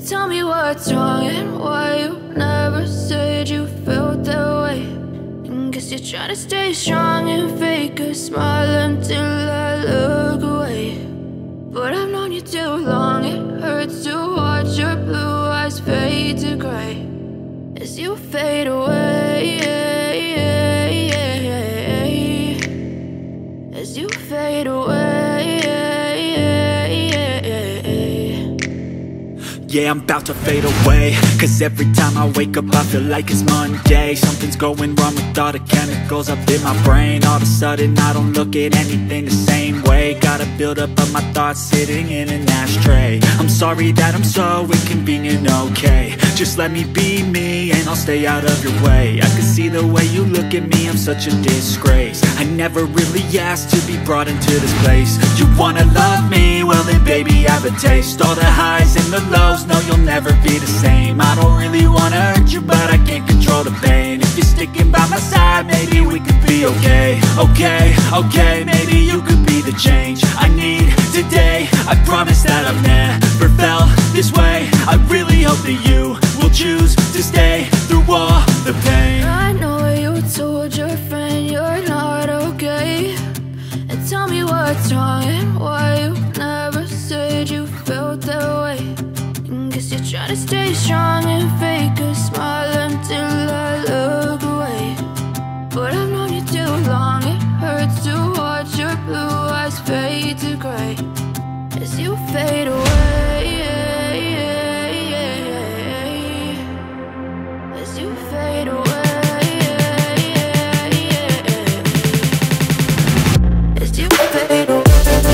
Tell me what's wrong and why you never said you felt that way. And guess you're trying to stay strong and fake a smile until I look away. But I've known you too long, it hurts to watch your blue eyes fade to gray as you fade away, as you fade away. Yeah, I'm about to fade away, cause every time I wake up I feel like it's Monday. Something's going wrong with all the chemicals up in my brain. All of a sudden I don't look at anything the same way. Got a buildup of my thoughts sitting in an ashtray. I'm sorry that I'm so inconvenient, okay. Just let me be me and I'll stay out of your way. I can see the way you look at me, I'm such a disgrace. I never really asked to be brought into this place. You wanna love me? Well then baby I have a taste. All the highs and the lows, no you'll never be the same. I don't really wanna hurt you but I can't control the pain. If you're sticking by my side maybe we could be okay. Okay, maybe you could be the change I need today. I promise that I've never felt this way. I really hope that you will choose to stay through all the pain. I know you told your friend you're not okay. And tell me what's wrong and why you never said you felt that way. And guess you're trying to stay strong and fake a smile until I look away. But I've known you too long, it hurts to watch your blue eyes fade to gray as you fade away, as you fade away, as you fade away.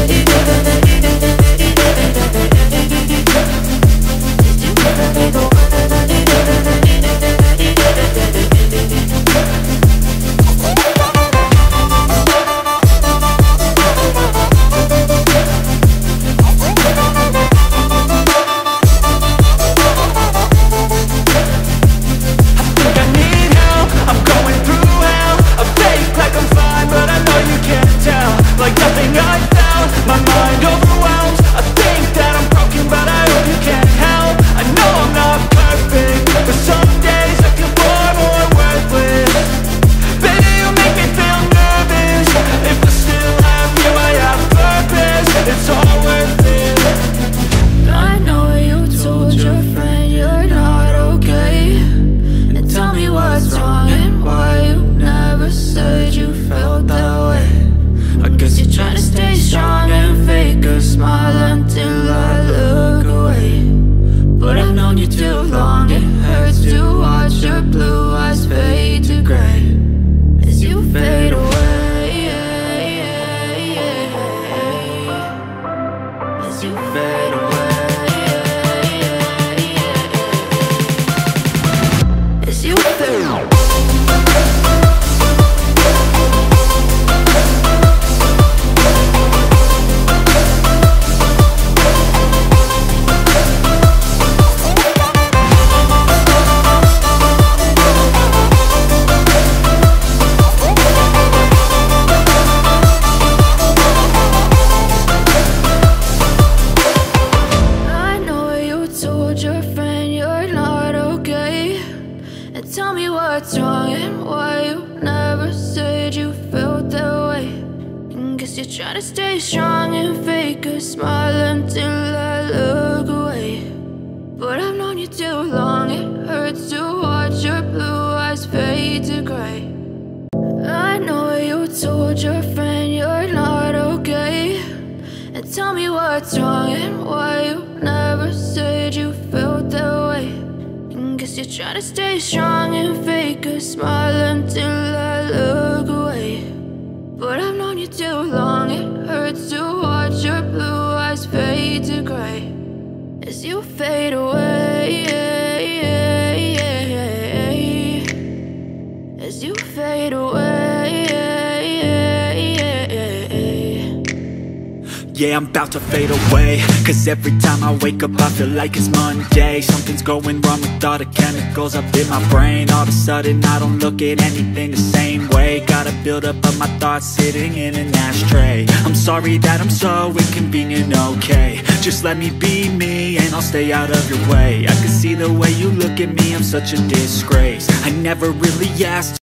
Yeah, I'm about to fade away, cause every time I wake up I feel like it's Monday. Something's going wrong with all the chemicals up in my brain. All of a sudden I don't look at anything the same way. Got a buildup of my thoughts sitting in an ashtray. I'm sorry that I'm so inconvenient, okay. Just let me be me, and I'll stay out of your way. I can see the way you look at me, I'm such a disgrace. I never really asked